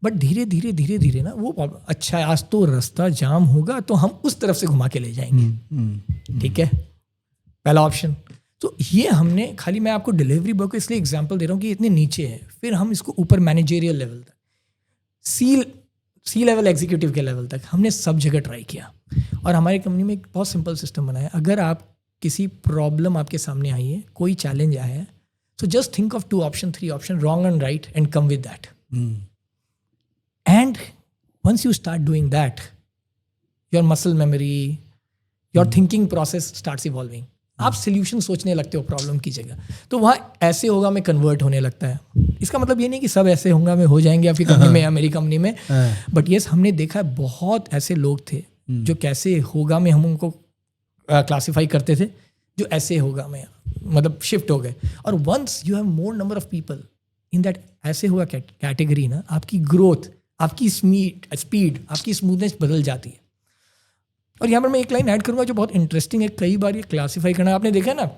बट धीरे धीरे धीरे धीरे ना वो अच्छा है, आज तो रास्ता जाम होगा तो हम उस तरफ से घुमा के ले जाएंगे। ठीक है, पहला ऑप्शन। तो ये हमने खाली, मैं आपको डिलीवरी बॉय को इसलिए एग्जांपल दे रहा हूँ कि इतने नीचे है, फिर हम इसको ऊपर मैनेजरियल लेवल तक, सी लेवल एग्जीक्यूटिव के लेवल तक हमने सब जगह ट्राई किया। और हमारी कंपनी में एक बहुत सिंपल सिस्टम बनाया, अगर आप किसी प्रॉब्लम आपके सामने आई है, कोई चैलेंज आया है, so just think of 2 option, 3 option, wrong and right, and come with that. And once you start doing that, your muscle memory, your thinking process starts evolving. आप solution सोचने लगते हो प्रॉब्लम की जगह, तो वहाँ ऐसे होगा में कन्वर्ट होने लगता है। इसका मतलब ये नहीं कि सब ऐसे होगा में हो जाएंगे आपकी कंपनी में या मेरी कंपनी में, बट यस हमने देखा है बहुत ऐसे लोग थे जो कैसे होगा में हम उनको क्लासीफाई करते थे, जो ऐसे होगा में मतलब शिफ्ट हो गए। और once you have more number of people in that ऐसे हुआ कैटेगरी ना, आपकी ग्रोथ, आपकी स्पीड, आपकी स्मूथनेस बदल जाती है। और यहाँ पर मैं एक लाइन ऐड करूँगा जो बहुत इंटरेस्टिंग है, कई बार ये क्लासीफाई करना आपने देखा ना,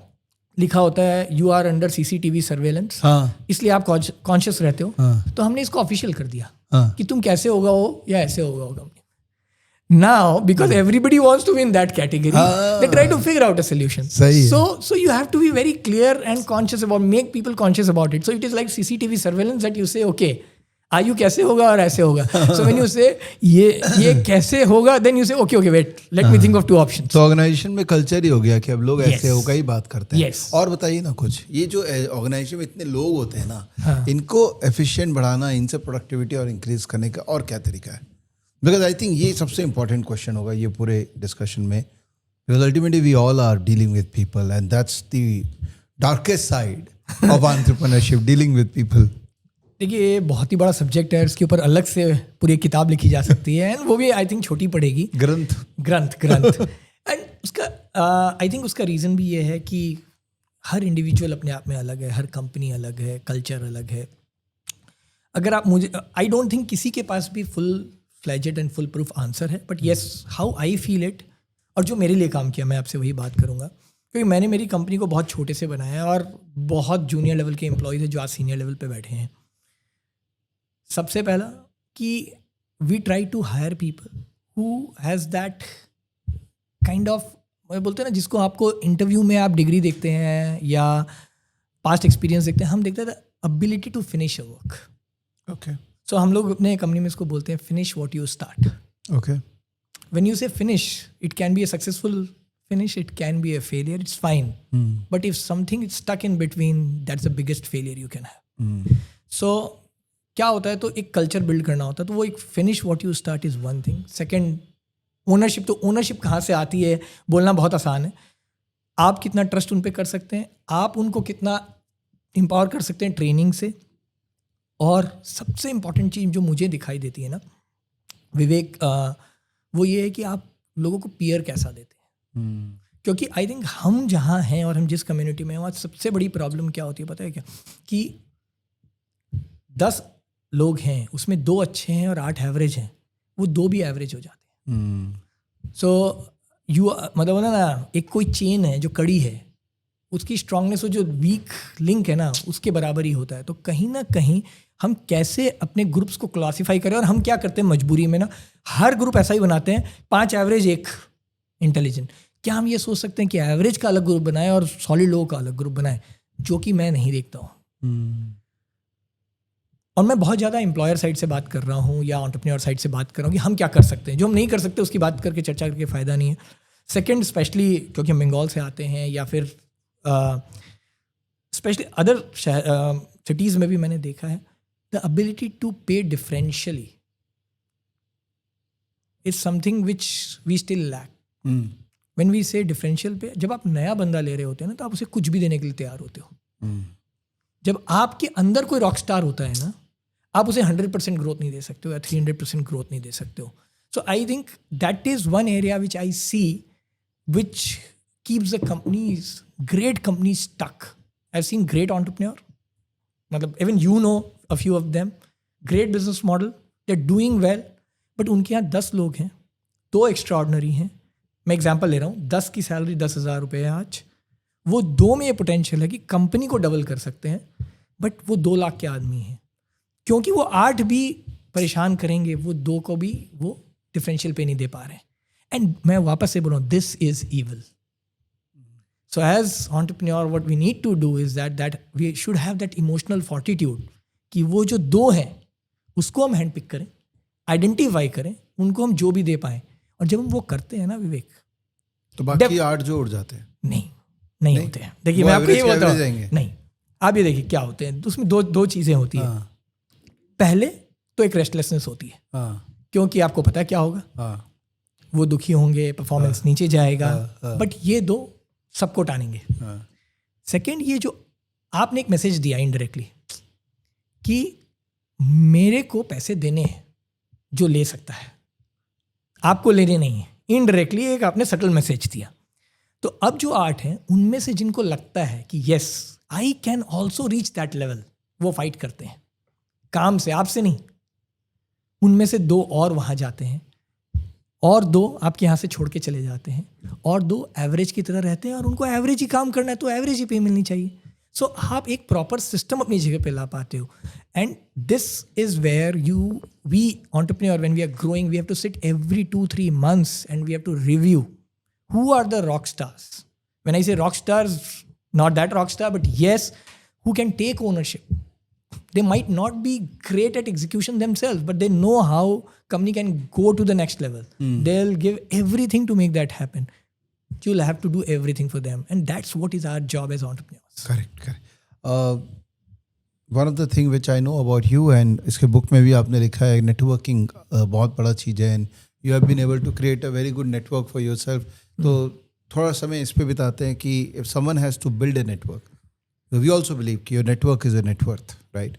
लिखा होता है you are under CCTV surveillance, इसलिए आप कॉन्शियस रहते हो। तो हमने इसको ऑफिशियल कर दिया कि तुम कैसे होगा हो या ऐसे होगा होगा। Now, because everybody wants to be in that category, they try to figure out a solution. So you have to be very clear and conscious about, make people conscious about it. So it is like CCTV surveillance that you say, okay, आयु कैसे होगा और ऐसे होगा. So when you say ये कैसे होगा, then you say, okay, wait, let me think of 2 options. तो ऑर्गेनाइजेशन में कल्चर ही हो गया कि अब लोग ऐसे होगा ही बात करते हैं. Yes. और बताइए ना कुछ, ये जो ऑर्गेनाइजेशन में इतने लोग होते हैं ना, इनको एफिशिएंट बढ़ाना, इनसे प्रोडक्टिविटी और इंक्रीज करने का और क्या तरीका है? बिकॉज आई थिंक ये सबसे इंपॉर्टेंट क्वेश्चन होगा ये पूरे डिस्कशन में, because ultimately we all are dealing with people and that's the darkest side of entrepreneurship, dealing with people. देखिए ये बहुत ही बड़ा सब्जेक्ट है, इसके ऊपर अलग से पूरी किताब लिखी जा सकती है, एंड वो भी आई थिंक छोटी पड़ेगी. ग्रंथ एंड उसका आई थिंक उसका रीज़न भी ये है कि हर इंडिविजुअल अपने आप में अलग है, हर कंपनी अलग है, कल्चर अलग है. अगर आप मुझे, आई डोंट थिंक किसी के पास भी full fledged and foolproof answer है, but yes how I feel it, और जो मेरे लिए काम किया मैं आपसे वही बात करूँगा, क्योंकि मैंने मेरी कंपनी को बहुत छोटे से बनाया है और बहुत जूनियर लेवल के एम्प्लॉयज़ हैं जो आज सीनियर लेवल पे बैठे हैं. सबसे पहला कि we try to hire people who has that kind of, मैं बोलते हैं ना, जिसको आपको इंटरव्यू में आप डिग्री देखते हैं या पास्ट एक्सपीरियंस देखते हैं, हम देखते हैं ability to finish a work. Okay. सो हम लोग अपने कंपनी में इसको बोलते हैं finish what you start. Okay. When you say finish, it can be a successful finish, it can be a failure, it's fine, but if something is stuck in between, that's the biggest failure you can have. So क्या होता है, तो एक culture build करना होता है, तो वो एक finish what you start is one thing. Second ownership. तो ओनरशिप कहाँ से आती है, बोलना बहुत आसान है. आप कितना ट्रस्ट उन पर कर सकते हैं, आप उनको कितना एम्पावर कर सकते हैं ट्रेनिंग से. और सबसे इम्पॉर्टेंट चीज़ जो मुझे दिखाई देती है ना विवेक, वो ये है कि आप लोगों को पीयर कैसा देते हैं. क्योंकि आई थिंक हम जहाँ हैं और हम जिस कम्युनिटी में हैं, वहाँ सबसे बड़ी प्रॉब्लम क्या होती है पता है क्या, कि 10 लोग हैं, उसमें 2 अच्छे हैं और 8 एवरेज हैं, वो 2 भी एवरेज हो जाते हैं. सो यू मतलब ना, एक कोई चेन है जो कड़ी है, उसकी स्ट्रांगनेस और जो वीक लिंक है ना, उसके बराबर ही होता है. तो कहीं ना कहीं हम कैसे अपने ग्रुप्स को क्लासीफाई करें, और हम क्या करते हैं मजबूरी में ना, हर ग्रुप ऐसा ही बनाते हैं, 5 एवरेज 1 इंटेलिजेंट. क्या हम ये सोच सकते हैं कि एवरेज का अलग ग्रुप बनाए और सॉलिड लोगों का अलग ग्रुप बनाए, जो कि मैं नहीं देखता हूँ. और मैं बहुत ज़्यादा एम्प्लॉयर साइड से बात कर रहा हूँ या एंटरप्रेन्योर साइड से बात कर रहा हूँ कि हम क्या कर सकते हैं. जो हम नहीं कर सकते उसकी बात करके चर्चा करके फ़ायदा नहीं है. सेकेंड, स्पेशली क्योंकि हम बंगाल से आते हैं, या फिर स्पेशली अदर सिटीज़ में भी मैंने देखा है, the ability to pay differentially is something which we still lack. When we say differential pay, जब आप नया बंदा ले रहे होते हैं ना, तो आप उसे कुछ भी देने के लिए तैयार होते हो. जब आपके अंदर कोई रॉक स्टार होता है ना, आप उसे 100% ग्रोथ नहीं दे सकते हो या 300% ग्रोथ नहीं दे सकते हो. So I think that is one area which I see which keeps the great companies stuck. I've seen great entrepreneur, even you know a few of them, great business model, they're doing well, but उनके यहाँ 10 लोग हैं, 2 extraordinary हैं. मैं example ले रहा हूँ, 10 की सैलरी 10,000 रुपये है आज. वो 2 में ये पोटेंशियल है कि कंपनी को डबल कर सकते हैं, बट वो 2 लाख के आदमी हैं. क्योंकि वो 8 भी परेशान करेंगे, वो 2 को भी वो डिफरेंशियल पे नहीं दे पा रहे हैं. एंड मैं वापस से बोल रहा हूँ, this is evil. So as entrepreneur, what we need to do is that we should have that emotional fortitude कि वो जो 2 हैं उसको हम हैंड पिक करें, आइडेंटिफाई करें, उनको हम जो भी दे पाएं. और जब हम वो करते हैं ना विवेक, तो बाकी 8 जो उड़ जाते हैं नहीं होते हैं. देखिए मैं आपको ये बोलता हूँ, नहीं, आप ये देखिए क्या होते हैं. उसमें दो चीज़ें होती हैं. पहले तो एक रेस्टलेसनेस होती है, क्योंकि आपको पता है क्या होगा, वो दुखी होंगे, परफॉर्मेंस नीचे जाएगा, बट ये 2 सबको टानेंगे. सेकेंड, ये जो आपने एक मैसेज दिया इनडायरेक्टली कि मेरे को पैसे देने हैं जो ले सकता है, आपको लेने नहीं है. इनडायरेक्टली एक आपने सटल मैसेज दिया. तो अब जो 8 हैं उनमें से जिनको लगता है कि yes I can also reach that level, वो फाइट करते हैं काम से, आपसे नहीं. उनमें से 2 और वहाँ जाते हैं, और 2 आपके यहाँ से छोड़ के चले जाते हैं, और 2 एवरेज की तरह रहते हैं, और उनको एवरेज ही काम करना है तो एवरेज ही पे मिलनी चाहिए. सो आप एक प्रॉपर सिस्टम अपनी जगह पे ला पाते हो. And this is where we entrepreneur, when we are growing, we have to sit every 2-3 months and we have to review who are the rock stars. When I say rock stars, not that rock star, but yes, who can take ownership. They might not be great at execution themselves, but they know how company can go to the next level. They'll give everything to make that happen. You'll have to do everything for them, and that's what is our job as entrepreneurs. Correct. One of the thing which I know about you, and इसके book में भी आपने लिखा है, networking बहुत बड़ा चीज़ है, and you have been able to create a very good network for yourself. तो थोड़ा समय इस पे बिताते हैं कि if someone has to build a network, we also believe कि your network is a net worth, right?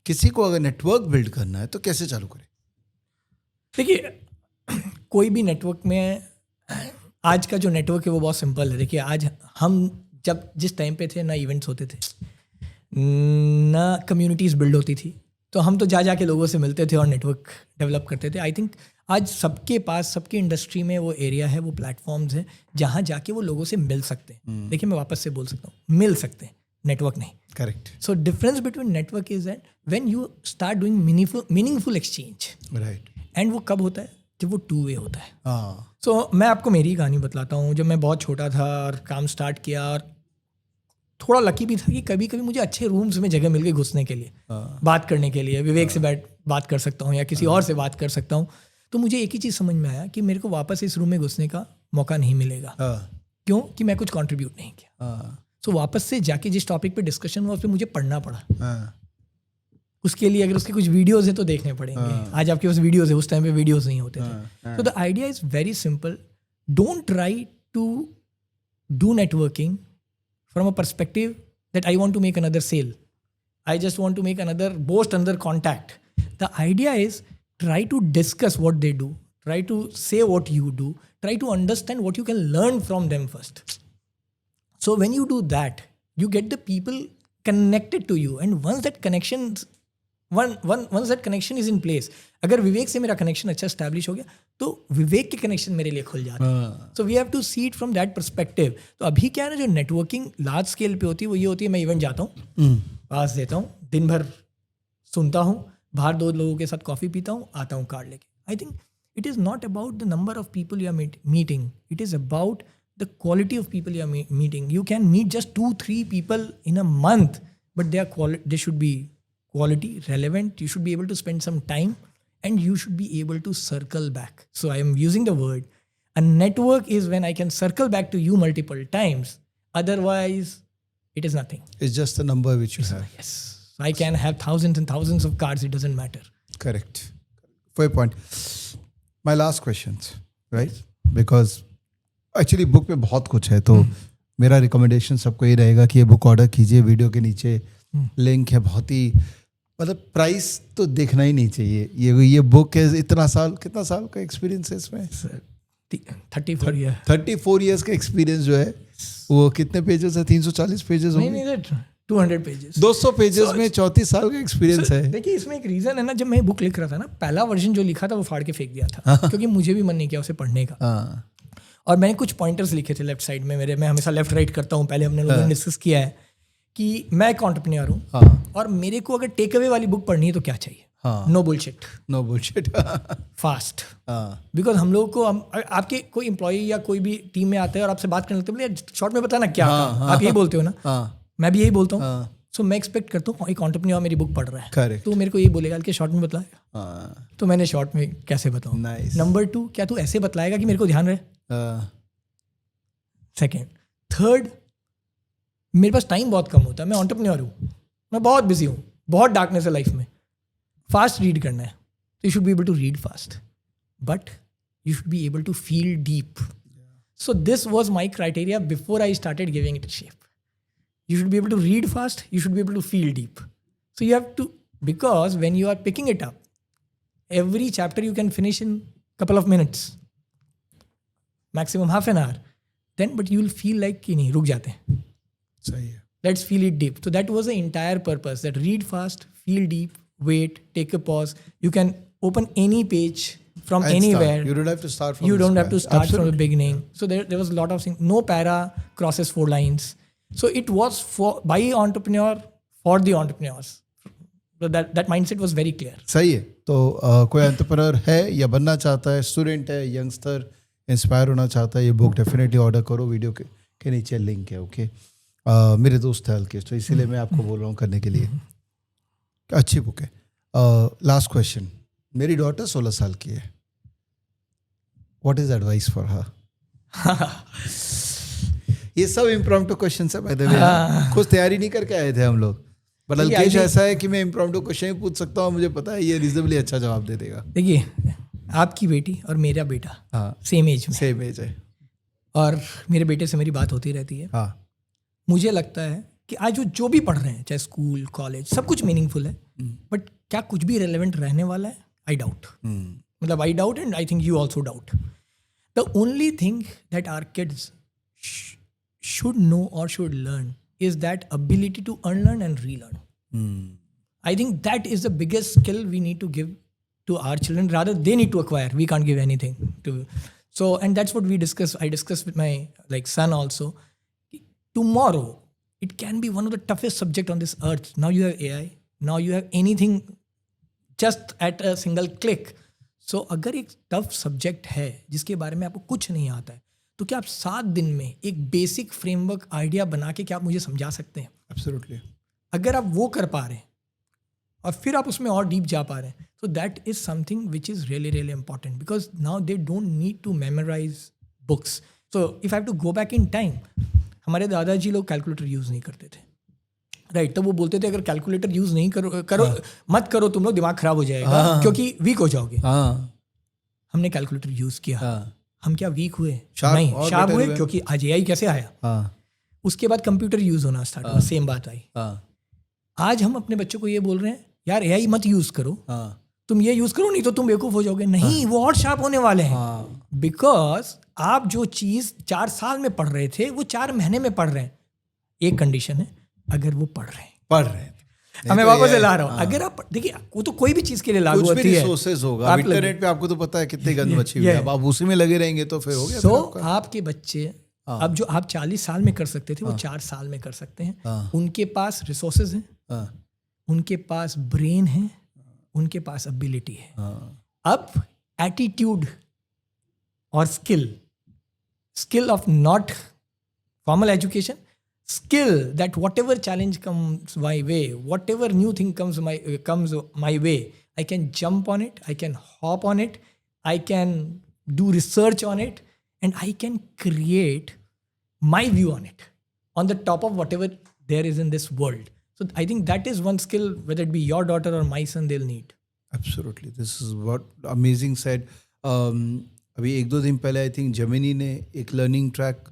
किसी को अगर नेटवर्क बिल्ड करना है तो कैसे चालू करें? देखिए कोई भी नेटवर्क में, आज का जो नेटवर्क है वो बहुत सिंपल है. देखिए आज हम जिस टाइम पे थे, ना इवेंट्स होते थे, ना कम्युनिटीज़ बिल्ड होती थी, तो हम तो जा के लोगों से मिलते थे और नेटवर्क डेवलप करते थे. आई थिंक आज सबके पास, सबकी इंडस्ट्री में वो एरिया है, वो प्लेटफॉर्म्स है जहाँ जाके वो लोगों से मिल सकते हैं. देखिए मैं वापस से बोल सकता हूँ, मिल सकते हैं, नेटवर्क नहीं. Correct. So difference between network is that when you start doing meaningful exchange, right. And वो कब होता है, जब वो 2 वे होता है. सो मैं आपको मेरी कहानी बताता हूँ. जब मैं बहुत छोटा था और काम स्टार्ट किया, और थोड़ा लकी भी था कि कभी कभी मुझे अच्छे रूम्स में जगह मिल गई घुसने के लिए, बात करने के लिए. विवेक से बात कर सकता हूँ या किसी और से बात कर सकता हूँ. तो मुझे एक ही चीज़ समझ में आया कि मेरे को वापस इस रूम में घुसने का मौका नहीं मिलेगा. क्यों? कि मैं कुछ कंट्रीब्यूट नहीं किया. सो वापस से जाके जिस टॉपिक पे डिस्कशन हुआ उस पर मुझे पढ़ना पड़ा. उसके लिए अगर उसके कुछ वीडियोस हैं तो देखने पड़ेंगे. आज आपके पास वीडियोस है, उस टाइम पे वीडियोस नहीं होते थे. So the idea is very simple. Don't try to do networking from a perspective that I want to make another sale, I just want to make another boast, another contact. The idea is try to discuss what they do, try to say what you do, try to understand what you can learn from them first. So when you do that, you get the people connected to you, and once that connection is in place, अगर विवेक से मेरा connection अच्छा establish हो गया तो विवेक के connection मेरे लिए खुल जाते हैं. So we have to see it from that perspective. तो अभी क्या है ना, जो नेटवर्किंग लार्ज स्केल पे होती है वो ये होती है, मैं इवेंट जाता हूँ, पास देता हूँ, दिन भर सुनता हूँ, बाहर 2 लोगों के साथ कॉफ़ी पीता हूँ, आता हूँ कार्ड लेके. I think it is not about the number of people you are meeting, it is about the quality of people you are meeting. You can meet just 2-3 people in a month, but they should be quality, relevant. You should be able to spend some time, and you should be able to circle back. So I am using the word. A network is when I can circle back to you multiple times. Otherwise, it is nothing. It's just a number which you have. Yes. I can have thousands and thousands of cards. It doesn't matter. Correct. Fair point. My last questions, right? Because actually book में बहुत कुछ है, तो मेरा recommendation सबको ये रहेगा कि ये book order कीजिए. वीडियो के नीचे लिंक है, बहुत ही मतलब प्राइस तो देखना ही नहीं चाहिए। ये बुक है, कितना साल का एक्सपीरियंस है इसमें? 34 ईयर 34 ईयर्स का एक्सपीरियंस जो है वो कितने पेजेस है? 340 पेजेस होंगे? नहीं 200 पेजेस 200 पेजेस में 34 साल का एक्सपीरियंस है। देखिए इसमें एक रीजन है ना, जब मैं बुक लिख रहा था ना, पहला वर्जन जो लिखा था वो फाड़ के फेंक दिया था क्योंकि मुझे भी मन नहीं किया उसे पढ़ने का। और मैंने कुछ पॉइंटर्स लिखे थे लेफ्ट साइड में मेरे, मैं हमेशा लेफ्ट राइट करता हूँ, पहले हमने लोगों ने डिस्कस किया है कि मैं एक एंटरप्रेन्योर हूँ और मेरे को अगर टेक अवे वाली बुक पढ़नी है तो क्या चाहिए? No bullshit fast. बिकॉज हम लोग को आपके कोई एम्प्लॉय या कोई भी टीम में आता है और आपसे बात करने लगते हैं, शॉर्ट में बताना क्या आप यही बोलते हो ना, मैं भी यही बोलता हूँ। सो मैं एक्सपेक्ट करता हूँ एक एंटरप्रेन्योर मेरी बुक पढ़ रहा है Correct. तो मेरे को ये बोलेगा कि शॉर्ट में बताएगा, तो मैंने शॉर्ट में कैसे बताऊँ? नंबर 2, क्या तू ऐसे बतलाएगा कि मेरे को ध्यान रहे? सेकेंड, थर्ड, मेरे पास टाइम बहुत कम होता है, मैं एंटरप्रेन्योर हूँ, मैं बहुत बिजी हूँ, बहुत डार्कनेस है लाइफ में, फास्ट रीड करना है, तो you should be able to read fast but you should be able to feel deep. So this was my criteria before I started giving it a shape. You should be able to read fast, you should be able to feel deep. So you have to, because when you are picking it up, every chapter you can finish in couple of minutes, maximum half an hour. Then, but you will feel like कि नहीं, रुक जाते हैं. सही है. Let's feel it deep. So that was the entire purpose, that read fast, feel deep, wait, take a pause. You can open any page from And anywhere. start. You don't have to start from You don't have to start Absolutely. from the beginning. So there was a lot of things. No para crosses 4 lines. So it was by entrepreneur for the entrepreneurs. So that mindset was very clear. सही है. तो कोई entrepreneur है या बनना चाहता है, student है, यंगस्टर इंस्पायर होना चाहता है, ये बुक डेफिनेटली ऑर्डर करो. वीडियो के नीचे लिंक है. ओके. मेरे दोस्त है हल्के, तो इसीलिए मैं आपको बोल रहा हूँ करने के लिए. अच्छी बुक है. Last question. मेरी डॉटर 16 साल की है. What is advice for her? ये सब इम्प्रॉम्प्टू क्वेश्चन है बाय द वे. कुछ तैयारी नहीं करके आए थे हम लोग, बट अल्केश ऐसा है कि मैं इम्प्रॉम्प्टू क्वेश्चन पूछ सकता हूँ, मुझे पता है ये रीजनेबली अच्छा जवाब दे देगा. देखिए, आपकी बेटी और मेरा बेटा सेम एज है और मेरे बेटे से मेरी बात होती रहती है. मुझे लगता है कि आज जो भी पढ़ रहे हैं, चाहे स्कूल कॉलेज, सब कुछ मीनिंगफुल है, बट क्या कुछ भी रेलेवेंट रहने वाला है? I doubt. मतलब I doubt and I think you also doubt. The only thing that our kids should know or should learn is that ability to unlearn and relearn. I think that is the biggest skill we need to give to our children. Rather, they need to acquire. We can't give anything to. So, and that's what we discuss. I discussed with my son also. Tomorrow, it can be one of the toughest subject on this earth. Now you have AI. Now you have anything just at a single click. सो अगर एक tough subject है जिसके बारे में आपको कुछ नहीं आता है, तो क्या आप 7 दिन में एक बेसिक फ्रेमवर्क आइडिया बना के क्या आप मुझे समझा सकते हैं? एब्सोल्युटली. अगर आप वो कर पा रहे हैं और फिर आप उसमें और डीप जा पा रहे हैं, तो that is something which is really really important, because now they don't need to memorise books. So if I have to go back in time, हमारे दादाजी लोग कैलकुलेटर यूज़ नहीं करते थे, राइट? तो वो बोलते थे अगर कैलकुलेटर यूज नहीं करो मत करो, तुम लोग दिमाग खराब हो जाएगा क्योंकि वीक हो जाओगे. हमने कैलकुलेटर यूज किया. हम क्या वीक हुए? नहीं, शार्प हुए, क्योंकि आज एआई कैसे आया. उसके बाद कंप्यूटर यूज होना स्टार्ट हुआ, सेम बात आई. आज हम अपने बच्चों को ये बोल रहे हैं यार एआई मत यूज करो, तुम ये यूज करो नहीं तो तुम बेवकूफ हो जाओगे. नहीं, वो और शार्प होने वाले हैं, बिकॉज आप जो चीज 4 साल में पढ़ रहे थे वो 4 महीने में पढ़ रहे हैं. एक कंडीशन है, अगर वो पढ़ रहे हैं हमें वापस ला रहा हूँ. अगर आप देखिए, वो तो कोई भी चीज के लिए लागू होती है. रिसोर्सेज होगा इंटरनेट पे, आपको तो पता है कितनी गंद मची हुई है. अब आप उसी में लगे रहेंगे तो फिर हो गया. सो आपके बच्चे अब जो आप 40 साल में कर सकते थे वो 4 साल में कर सकते हैं. उनके पास रिसोर्सेज हैं, उनके पास ब्रेन है, उनके पास एबिलिटी है. अब एटीट्यूड और skill of not formal education, skill that whatever challenge comes my way, whatever new thing comes my way, I can jump on it, I can hop on it, I can do research on it, and I can create my view on it, on the top of whatever there is in this world. So I think that is one skill, whether it be your daughter or my son, they'll need. Absolutely. This is what amazing said. अभी 1-2 दिन पहले I think Gemini ने एक learning track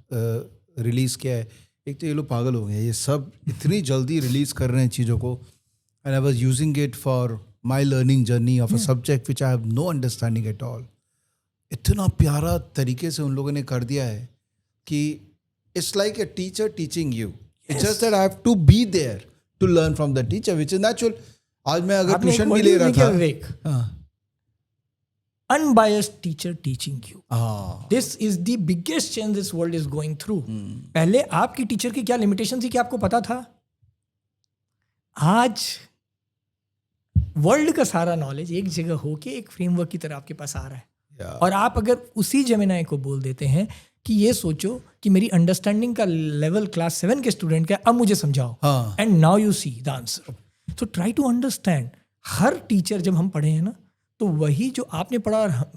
release किया है. एक तो ये लोग पागल हो गए, ये सब इतनी जल्दी रिलीज़ कर रहे हैं चीज़ों को. and I was using it for my learning journey of a subject which I have no understanding at all. इतना प्यारा तरीके से उन लोगों ने कर दिया है कि it's like a teacher teaching you. It's just that I have to be there to learn from the teacher, which is natural. आज मैं अगर ट्यूशन भी ले रहा था, विवेक, unbiased teacher teaching you. This is the biggest change this world is going through. पहले आपकी teacher की क्या लिमिटेशन थी कि आपको पता था? आज वर्ल्ड का सारा नॉलेज एक जगह होके एक फ्रेमवर्क की तरह आपके पास आ रहा है. और आप अगर उसी जेमिनाई को बोल देते हैं कि ये सोचो कि मेरी अंडरस्टैंडिंग का लेवल क्लास 7 के स्टूडेंट का, अब मुझे समझाओ, and now you see the answer. So try to understand. हर टीचर जब हम पढ़े हैं ना, तो वही जो आपने पढ़ा और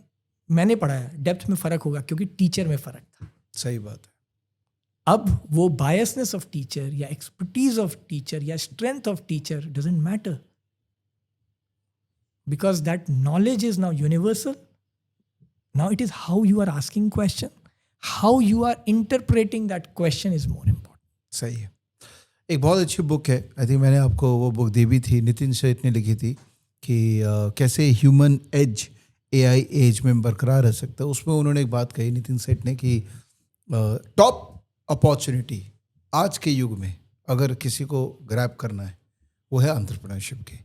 मैंने पढ़ा है, डेप्थ में फ़र्क होगा क्योंकि टीचर में फ़र्क था. सही बात है. अब वो बायसनेस ऑफ टीचर या एक्सपर्टीज ऑफ टीचर या strength of teacher doesn't matter, because that knowledge is now universal. Now it is how you are asking question, how you are interpreting that question is more important. सही है. एक बहुत अच्छी book है, I think मैंने आपको वो book दी भी थी, नितिन सेठ ने लिखी थी कि कैसे ह्यूमन एज AI एज में बरकरार रह सकता है. उसमें उन्होंने एक बात कही नितिन सेठ ने कि टॉप अपॉर्चुनिटी आज के युग में अगर किसी को ग्रैब करना है वो है एंटरप्रेन्योरशिप की,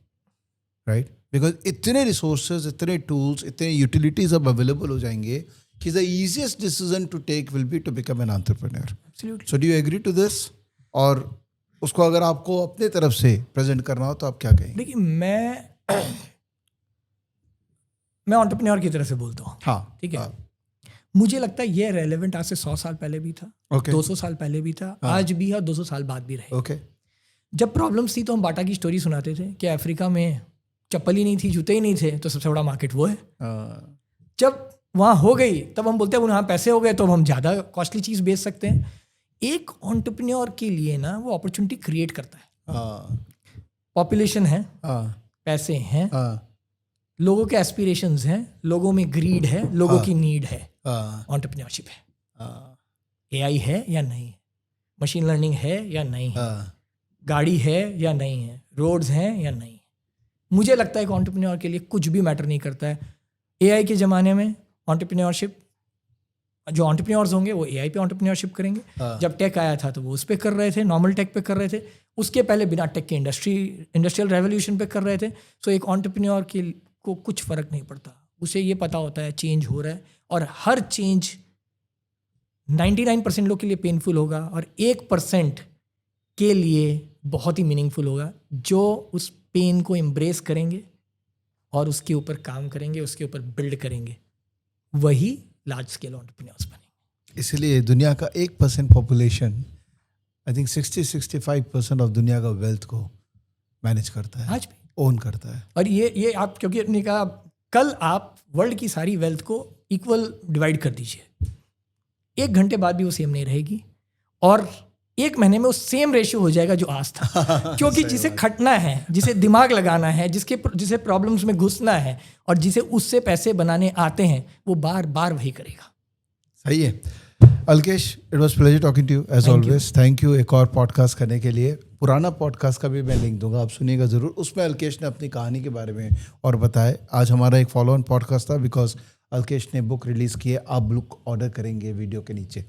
राइट? बिकॉज इतने रिसोर्सेज, इतने टूल्स, इतने यूटिलिटीज अब अवेलेबल हो जाएंगे कि the easiest decision to take will be to become an entrepreneur. So do you agree to this? और उसको अगर आपको अपने तरफ से प्रेजेंट करना हो तो आप क्या कहेंगे? देखिए, मैं एंटरप्रेन्योर की तरह से बोलता हूँ. हाँ, ठीक है. मुझे लगता है ये रेलेवेंट आज से 100 साल पहले भी था, 200 साल पहले भी था, आज भी है, 200 साल बाद भी रहे. जब प्रॉब्लम्स थी तो हम बाटा की स्टोरी सुनाते थे कि अफ्रीका में चप्पल ही नहीं थी, जूते ही नहीं थे, तो सबसे बड़ा मार्केट वो है. जब वहाँ हो गई तब हम बोलते हैं वहाँ पैसे हो गए तो हम ज़्यादा कॉस्टली चीज़ बेच सकते हैं. एक एंटरप्रेन्योर के लिए ना वो अपॉर्चुनिटी क्रिएट करता है. पॉपुलेशन है, पैसे हैं, लोगों के एस्पिरेशंस हैं, लोगों में ग्रीड है, लोगों की नीड है. एंटरप्रेन्योरशिप है. AI है या नहीं, मशीन लर्निंग है या नहीं है, गाड़ी है या नहीं है, रोड्स हैं या नहीं. मुझे लगता है कि एंटरप्रेन्योर के लिए कुछ भी मैटर नहीं करता है. AI के ज़माने में एंटरप्रेन्योरशिप, जो एंटरप्रेन्योर्स होंगे वो AI पे एंटरप्रेन्योरशिप करेंगे. जब टेक आया था तो वो उस पर कर रहे थे, नॉर्मल टेक पे कर रहे थे. उसके पहले बिना टेक के इंडस्ट्रियल रेवोल्यूशन पे कर रहे थे. सो एक एंटरप्रेन्योर को कुछ फ़र्क नहीं पड़ता. उसे ये पता होता है चेंज हो रहा है, और हर चेंज 99% लोग के लिए पेनफुल होगा और 1% के लिए बहुत ही मीनिंगफुल होगा, जो उस पेन को एम्ब्रेस करेंगे और उसके ऊपर काम करेंगे, उसके ऊपर बिल्ड करेंगे, वही लार्ज स्केल एंटरप्रेन्योर्स बनेंगे. इसलिए दुनिया का 1% पॉपुलेशन आई थिंक 60-65% ऑफ दुनिया का वेल्थ को मैनेज करता है, आज भी ओन करता है. और ये आप, क्योंकि आपने कहा कल आप वर्ल्ड की सारी वेल्थ को इक्वल डिवाइड कर दीजिए, 1 घंटे बाद भी वो सेम नहीं रहेगी, और 1 महीने में वो सेम रेशियो हो जाएगा जो आज था. क्योंकि जिसे खटना है, जिसे दिमाग लगाना है, जिसे प्रॉब्लम्स में घुसना है और जिसे उससे पैसे बनाने आते हैं, वो बार बार वही करेगा. सही है. Alkesh, it was pleasure talking to you as always. Thank you एक और पॉडकास्ट करने के लिए. पुराना पॉडकास्ट का भी मैं लिंक दूंगा, आप सुनिएगा ज़रूर. उसमें अलकेश ने अपनी कहानी के बारे में और बताया. आज हमारा एक फॉलो ऑन पॉडकास्ट था बिकॉज अलकेश ने बुक रिलीज़ की है. आप बुक ऑर्डर करेंगे वीडियो के नीचे.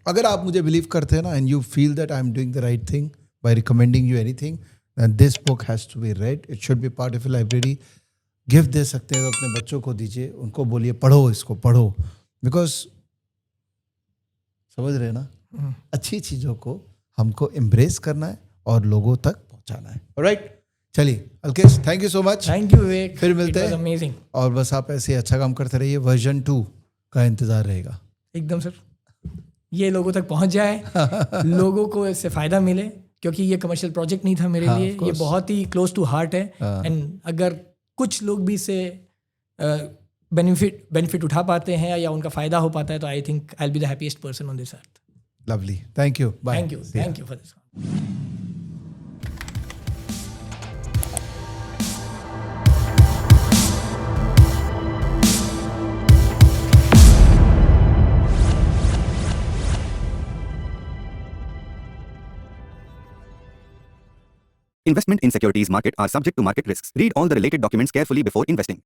अगर आप मुझे बिलीव करते हैं ना, and you feel that I am doing the right thing by recommending you anything, then this book has to be read. It should be part of library. Gift दे सकते हैं तो अपने बच्चों को दीजिए, उनको बोलिए पढ़ो, इसको पढ़ो. बिकॉज समझ रहे हैं ना, अच्छी चीज़ों को हमको एम्ब्रेस करना है और लोगों तक पहुंचाना है. ऑलराइट, चलिए Alkesh, thank you so much. Thank you Vivek, फिर मिलते हैं. अमेजिंग. और बस आप ऐसे अच्छा काम करते रहिए. वर्जन 2 का इंतजार रहेगा. एकदम सर, ये लोगों तक पहुंच जाए, लोगों को इससे फ़ायदा मिले, क्योंकि ये कमर्शियल प्रोजेक्ट नहीं था मेरे लिए. ये बहुत ही क्लोज टू हार्ट है. एंड अगर कुछ लोग भी इससे बेनिफिट उठा पाते हैं या उनका फ़ायदा हो पाता है, तो I think I will be the happiest person on this earth. Lovely, thank you, bye. Thank you for this. Investment in securities market are subject to market risks. Read all the related documents carefully before investing.